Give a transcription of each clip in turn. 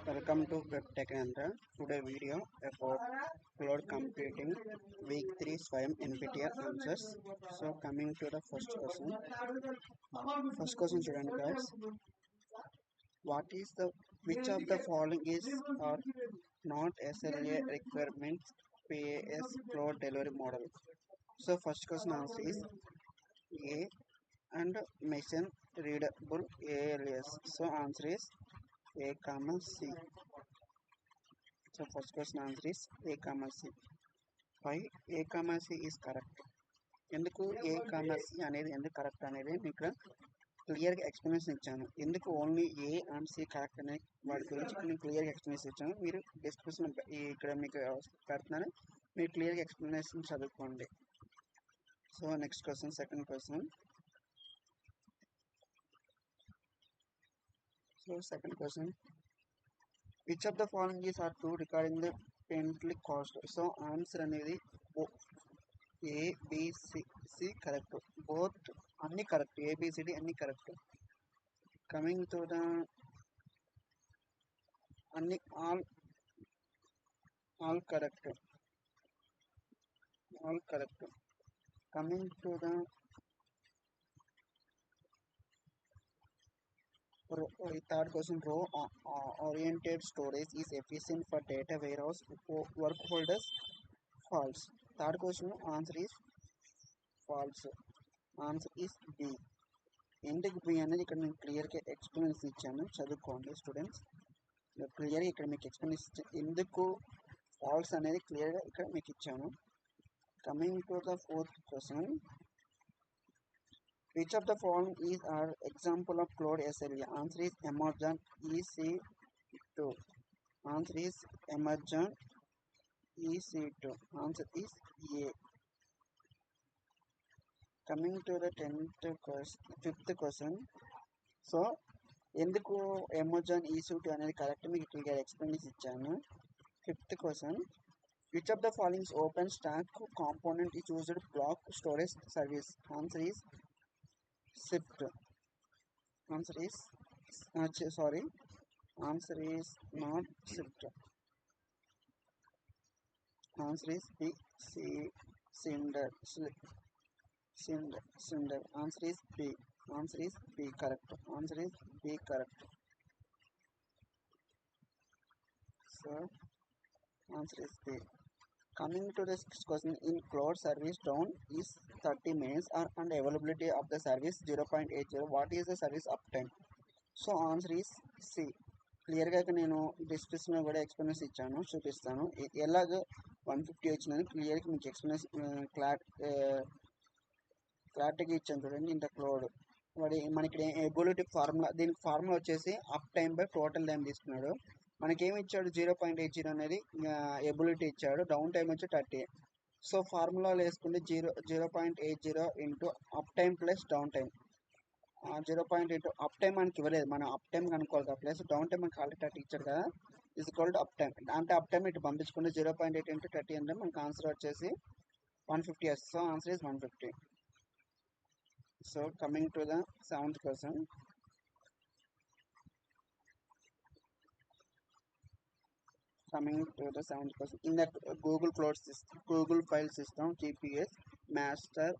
Welcome to WebTech Andhra. Today video about cloud computing week 3 Swayam NPTEL answers. So coming to the first question. First question student guys. What is the which of the following is or not SLA requirements PAS cloud delivery model? So first question answer is A and machine readable ALS. So answer is A comma C. So first question answer is A comma C. Why A comma C is correct? ఎందుకు ఏ comma C అనేది ఎందుకు correct అనేది మీకు క్లియర్గా explanation ఇచ్చాను. ఎందుకు only A and C correct అనే వాటి గురించి నేను క్లియర్గా ఎక్స్ప్లెనేషన్ ఇచ్చాను. మీరు డిస్క్రిప్షన్ ఇక్కడ మీకు పెడుతున్నాను, మీరు క్లియర్గా ఎక్స్ప్లెనేషన్ చదువుకోండి. So next question, second question. So second question, which of the following is are true regarding the పెయింట్లీ కాస్ట్? సో ఆన్సర్ అనేది ఏబిసి కరెక్ట్, బోత్ అన్ని కరెక్ట్, ఏబిసిడి అన్ని కరెక్ట్. కమింగ్ టు ద అన్ని all correct, all correct. Coming to the third question, row oriented storage is efficient for data warehouse work folders. False. Third question answer is false. Answer is B. ఎందుకు B అనేది ఇక్కడ నేను క్లియర్గా explanation ఇచ్చాను, చదువుకోండి students. క్లియర్గా ఇక్కడ మీకు ఎక్స్ప్లెనేషన్ ఇచ్చాను, ఎందుకు ఫాల్స్ అనేది క్లియర్గా ఇక్కడ మీకు ఇచ్చాను. Coming to the fourth question, which of the following is an example of cloud SLA? Answer is Amazon EC2. Answer is Amazon EC2. Answer is A. Coming to the fifth question. So ఎందుకు Amazon EC2 అనేది correct మీకు clear explanation ఇచ్చాను. Fifth question, which of the following open stack component is used block storage service? Answer is Swift. Answer is answer is not Swift. Answer is B. Cinder. Answer is B. Answer is B correct. Answer is B correct. So answer is B. Coming to the next question, in cloud service down is 30 minutes and availability of the service 0.80. What is the service uptime? So answer is C. క్లియర్గా నేను డిస్క్రిప్షన్లో కూడా explanation ఇచ్చాను, చూపిస్తాను ఎలాగ 150 వచ్చిందని క్లియర్గా మీకు ఎక్స్ప్లెనేషన్ క్లారిటీగా ఇచ్చాను చూడండి. ఇంత క్లోడ్ వాడి మనకి ఎబిలిటీ ఫార్ములా, దీనికి ఫార్ములా వచ్చేసి up time by total time తీసుకున్నాడు. మనకేమి ఇచ్చాడు 0.80 అనేది ఎబిలిటీ ఇచ్చాడు, డౌన్ టైం వచ్చి 30. సో ఫార్ములాలో వేసుకుంటే 0.80 into up time plus down time. 0.8 up time మనకి ఇవ్వలేదు, మనం అప్ టైం కనుక్కోవాలి కదా, ప్లస్ డౌన్ టైం మనకి ఆల్రెడీ 30 ఇచ్చాడు కదా, is equal to up time. అంటే అప్ టైం ఇటు పంపించుకుంటే 0.8 ఇంటూ 30 అంటే మనకి ఆన్సర్ వచ్చేసి 150 వస్తుంది. So answer is 150. So coming to the seventh question, in the Google Cloud system, Google File System GPS master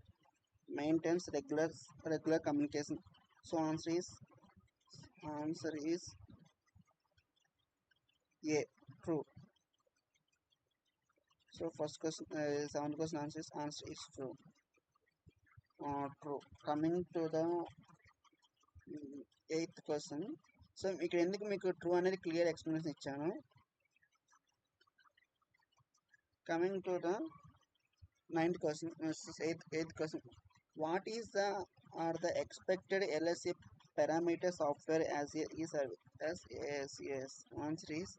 maintains regular communication. So answer is A, true. So first question, seventh question answer is true. True. Coming to the eighth question. So ఇక్కడ ఎందుకు మీకు true అనేది clear explanation ఇచ్చాను. Coming to the ninth question, eighth question, what is the expected LSA parameter software as a SaaS? Answer is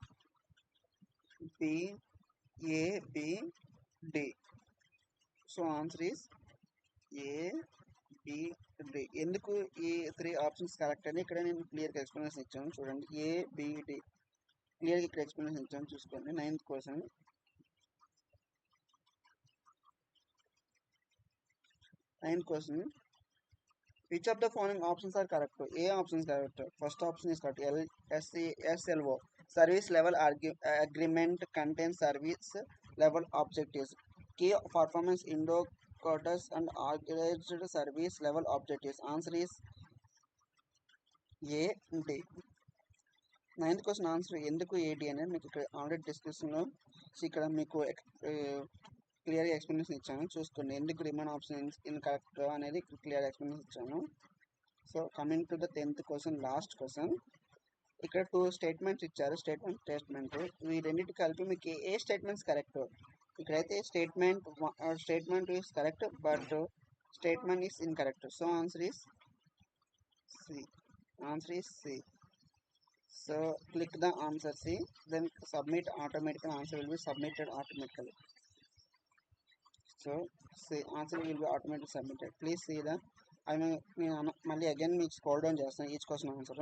B, A, B, D. So answer is A, B, D. ఎందుకు ఈ 3 options correct అని ఇక్కడ నేను క్లియర్గా explanation ఇచ్చాను చూడండి. A, B, D క్లియర్గా ఇక్కడ ఎక్స్ప్లెనేషన్ ఇచ్చాను, చూసుకోండి. Ninth question, which of the following options are correct? A option is correct. First option is correct. SLO, Service level agreement contains service level objectives. Key performance indicators and organized service level objectives. Answer is A, D. Ninth question answer ఎందుకు AD అనేది మీకు ఇక్కడ already డిస్కషన్లో ఇక్కడ మీకు క్లియర్గా explanation ఇచ్చాను. చూసుకోండి ఎందుకు రిమైన్ ఆప్షన్ ఇన్ కరెక్ట్ అనేది క్లియర్ ఎక్స్ప్లెనేషన్ ఇచ్చాను. So coming to the 10th question, last question. ఇక్కడ 2 స్టేట్మెంట్స్ ఇచ్చారు, స్టేట్మెంట్. ఈ రెండింటి కలిపి మీకు ఏ స్టేట్మెంట్స్ కరెక్ట్? ఇక్కడైతే statement is correct, but statement is incorrect. So answer is C. So click the answer C, then submit automatically. Answer will be submitted automatically. So see, answer will be automatically submitted. Please see the మళ్ళీ again మీకు scroll down చేస్తాను each question answer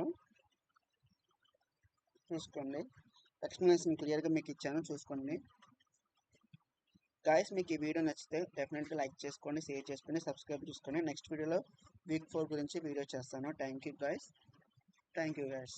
చూసుకోండి. Explanation క్లియర్గా మీకు ఇచ్చాను, చూసుకోండి. Guys మీకు ఈ వీడియో నచ్చితే డెఫినెట్గా లైక్ చేసుకోండి, షేర్ చేసుకోండి, సబ్స్క్రైబ్ చేసుకోండి. నెక్స్ట్ వీడియోలో వీక్ 4 గురించి వీడియో చేస్తాను. Thank you guys.